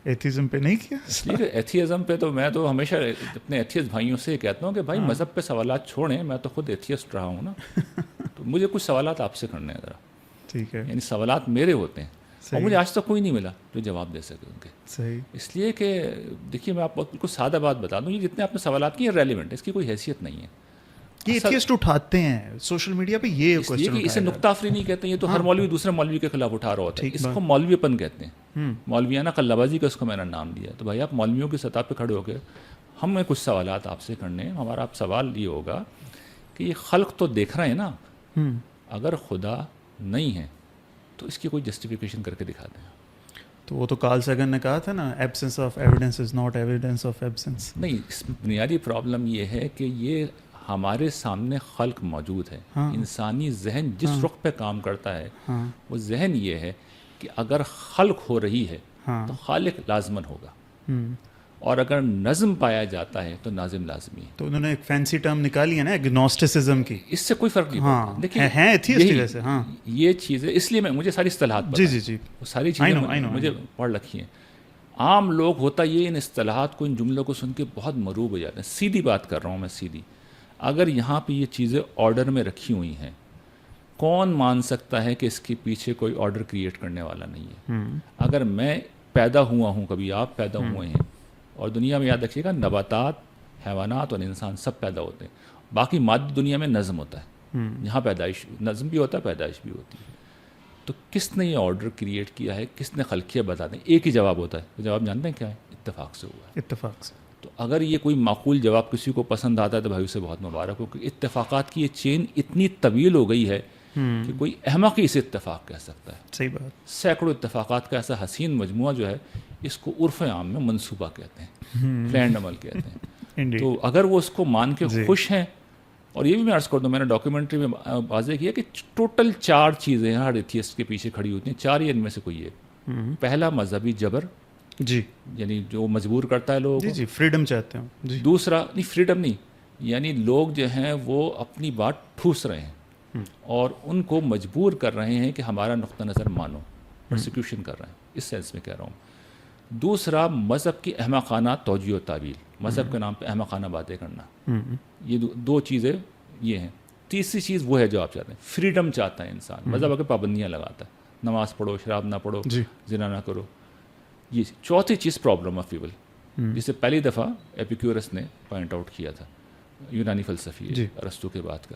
Atheism پہ نہیں کیا. ٹھیک ہے, ایتھیزم پہ تو میں تو ہمیشہ اپنے ایتھیسٹ بھائیوں سے کہتا ہوں کہ بھائی مذہب پہ سوالات چھوڑیں, میں تو خود ایتھیسٹ رہا ہوں نا, تو مجھے کچھ سوالات آپ سے کرنے ہیں ذرا. ٹھیک ہے, یعنی سوالات میرے ہوتے ہیں اور مجھے آج تک کوئی نہیں ملا جو جواب دے سکے ان کے. صحیح. اس لیے کہ دیکھیے میں آپ کو بالکل سادہ بات بتا دوں, یہ جتنے آپ نے سوالات کیے ریلیونٹ, اس کی کوئی حیثیت نہیں ہے. یہ ایتھیسٹ اٹھاتے ہیں سوشل میڈیا پہ یہ کوسچن, کہ اسے نکتہ آفری نہیں کہتے, یہ تو ہر مولوی دوسرے مولوی کے خلاف اٹھا رہا ہوتا ہے, اس کو مولوی پن کہتے ہیں. مولویانہ قلابازی کا اس کو میں نے نام دیا. تو بھائی آپ مولویوں کی سطح پہ کھڑے ہو کے ہمیں کچھ سوالات آپ سے کرنے ہیں. ہمارا آپ سوال یہ ہوگا کہ یہ خلق تو دیکھ رہے ہیں نا, اگر خدا نہیں ہے تو اس کی کوئی جسٹیفیکیشن کر کے دکھا دیں. تو وہ تو کارل سیگن نے کہا تھا نا, absence of evidence is not evidence of absence. نہیں, اس بنیادی پرابلم یہ ہے کہ یہ ہمارے سامنے خلق موجود ہے. انسانی ذہن جس رخ پہ کام کرتا ہے وہ ذہن یہ ہے کہ اگر خلق ہو رہی ہے تو خالق لازمن ہوگا, اور اگر نظم پایا جاتا ہے تو ناظم لازمی ہے. تو انہوں نے ایک فینسی ٹرم نکالی ہے نا ایگنوسٹسزم کی, اس سے کوئی فرق نہیں پڑتا. دیکھیں ہیں ایتھیسٹ ویسے. ہاں یہ چیزیں اس لیے میں مجھے ساری اصطلاحات پتہ ہیں. جی وہ ساری چیزیں مجھے پڑھ رکھی ہیں. عام لوگ ہوتا یہ ان اصطلاحات کو, ان جملوں کو سن کے بہت مروب ہو جاتے ہیں. سیدھی بات کر رہا ہوں میں, سیدھی. اگر یہاں پہ یہ چیزیں آرڈر میں رکھی ہوئی ہیں, کون مان سکتا ہے کہ اس کے پیچھے کوئی آرڈر کریٹ کرنے والا نہیں ہے؟ اگر میں پیدا ہوا ہوں, کبھی آپ پیدا ہوئے ہیں, اور دنیا میں یاد رکھیے گا نباتات, حیوانات اور انسان سب پیدا ہوتے ہیں. باقی مادی دنیا میں نظم ہوتا ہے, یہاں پیدائش نظم بھی ہوتا ہے, پیدائش بھی ہوتی ہے. تو کس نے یہ آرڈر کریٹ کیا ہے, کس نے خلقیہ بتا دیں؟ ایک ہی جواب ہوتا ہے. جواب جانتے ہیں کیا ہے؟ اتفاق سے ہوا ہے. اتفاق سے. تو اگر یہ کوئی معقول جواب کسی کو پسند آتا ہے تو بھائی اسے بہت مبارک ہو, کہ اتفاقات کی یہ چین اتنی طویل ہو گئی ہے کہ کوئی احمق ہی اسے اتفاق کہہ سکتا ہے. صحیح بات. سینکڑوں اتفاقات کا ایسا حسین مجموعہ جو ہے, اس کو عرف عام میں منصوبہ کہتے ہیں, پلانڈ عمل کہتے ہیں. تو اگر وہ اس کو مان کے خوش ہیں, اور یہ بھی میں عرض کر دوں, میں نے ڈاکیومنٹری میں واضح کیا کہ ٹوٹل 4 چیزیں ہر ایتھیسٹ کے پیچھے کھڑی ہوتی ہیں. 4 ہی ان میں سے کوئی ہے. پہلا مذہبی جبر, جی, یعنی جو مجبور کرتا ہے لوگوں کو. جی فریڈم چاہتے ہیں. جی. دوسرا نہیں, فریڈم نہیں, یعنی لوگ جو ہیں وہ اپنی بات ٹھوس رہے ہیں اور ان کو مجبور کر رہے ہیں کہ ہمارا نقطہ نظر مانو, پرسیکیوشن کر رہے ہیں, اس سینس میں کہہ رہا ہوں. دوسرا مذہب کی احمقانہ توجیہ و تعویل, مذہب کے نام پہ احمقانہ باتیں کرنا. یہ 2 چیزیں یہ ہیں. تیسری چیز وہ ہے جو آپ چاہتے ہیں, فریڈم چاہتا ہے انسان, مذہب اگر پابندیاں لگاتا ہے, نماز پڑھو, شراب نہ پڑھو, زنا نہ کرو. یہ چوتھی چیز پرابلم آف ایول, جسے پہلی دفعہ ایپیکیورس نے پوائنٹ آؤٹ کیا تھا, یونانی فلسفی ارسطو کے بعد کا.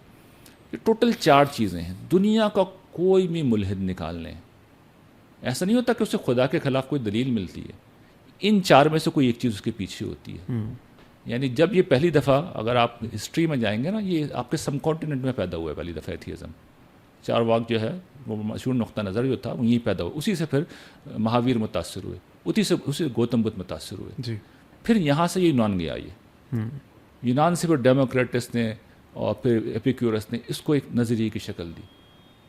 یہ ٹوٹل 4 چیزیں ہیں. دنیا کا کوئی بھی ملحد نکال لیں, ایسا نہیں ہوتا کہ اسے خدا کے خلاف کوئی دلیل ملتی ہے. ان 4 میں سے کوئی ایک چیز اس کے پیچھے ہوتی ہے. یعنی جب یہ پہلی دفعہ, اگر آپ ہسٹری میں جائیں گے نا, یہ آپ کے سب کانٹیننٹ میں پیدا ہوا ہے پہلی دفعہ ایتھیزم. چارواک جو ہے وہ مشہور نقطہ نظر جو تھا وہ یہیں پیدا ہوا. اسی سے پھر مہاویر متاثر ہوئے, اسی گوتم بدھ متاثر ہوئے. پھر یہاں سے یہ یونان گیا. یہ یونان سے پھر ڈیموکریٹس نے اور پھر ایپیکیورس نے اس کو ایک نظریے کی شکل دی.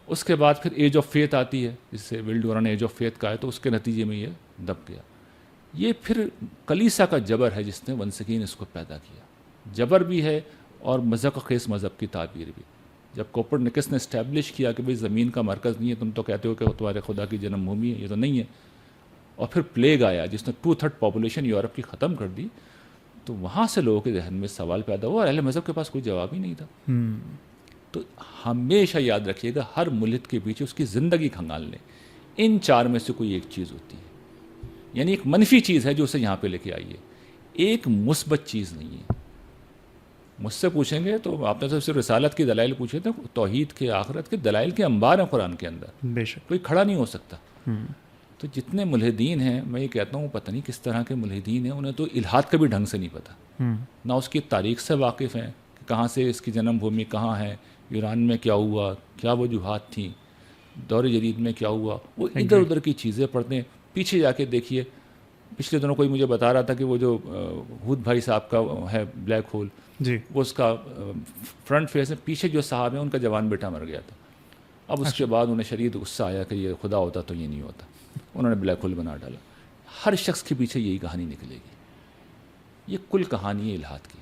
اس کے بعد پھر ایج آف فیتھ آتی ہے, جس سے ولڈورن ایج آف فیتھ کا ہے, تو اس کے نتیجے میں یہ دب گیا. یہ پھر کلیسا کا جبر ہے جس نے ونس اگین اس کو پیدا کیا. جبر بھی ہے اور مذہب خیز مذہب کی تعبیر بھی. جب کوپرنیکس نے اسٹیبلش کیا کہ بھئی زمین کا مرکز نہیں ہے, تم تو کہتے ہو کہ تمہارے خدا کی جنم بھومی ہے, یہ تو نہیں ہے. اور پھر پلیگ آیا جس نے 2/3 پاپولیشن یورپ کی ختم کر دی. تو وہاں سے لوگوں کے ذہن میں سوال پیدا ہوا, اور اہل مذہب کے پاس کوئی جواب ہی نہیں تھا. تو ہمیشہ یاد رکھیے گا, ہر ملت کے پیچھے اس کی زندگی کھنگال لیں, ان 4 میں سے کوئی ایک چیز ہوتی ہے. یعنی ایک منفی چیز ہے جو اسے یہاں پہ لے کے آئی ہے, ایک مثبت چیز نہیں ہے. مجھ سے پوچھیں گے تو آپ نے تو صرف رسالت کے دلائل پوچھے تھے, توحید کے, آخرت کے دلائل کے انبار ہیں قرآن کے اندر, بے شک کوئی کھڑا نہیں ہو سکتا. تو جتنے ملحدین ہیں, میں یہ کہتا ہوں پتہ نہیں کس طرح کے ملحدین ہیں, انہیں تو الحاد کا بھی ڈھنگ سے نہیں پتہ, نہ اس کی تاریخ سے واقف ہیں کہ کہاں سے اس کی جنم بھومی کہاں ہے, ایران میں کیا ہوا, کیا وجوہات تھیں, دور جدید میں کیا ہوا. وہ ادھر ادھر کی چیزیں پڑھتے ہیں. پیچھے جا کے دیکھیے, پچھلے دنوں کوئی مجھے بتا رہا تھا کہ وہ جو ہود بھائی صاحب کا ہے بلیک ہول, وہ اس کا فرنٹ فیس ہے, پیچھے جو صاحب ہیں ان کا جوان بیٹا مر گیا تھا. اب اس کے بعد انہیں شدید غصہ آیا کہ یہ خدا ہوتا تو یہ نہیں ہوتا, انہوں نے بلیک ہول بنا ڈالا. ہر شخص کے پیچھے یہی کہانی نکلے گی. یہ کل کہانی ہے الحاد کی.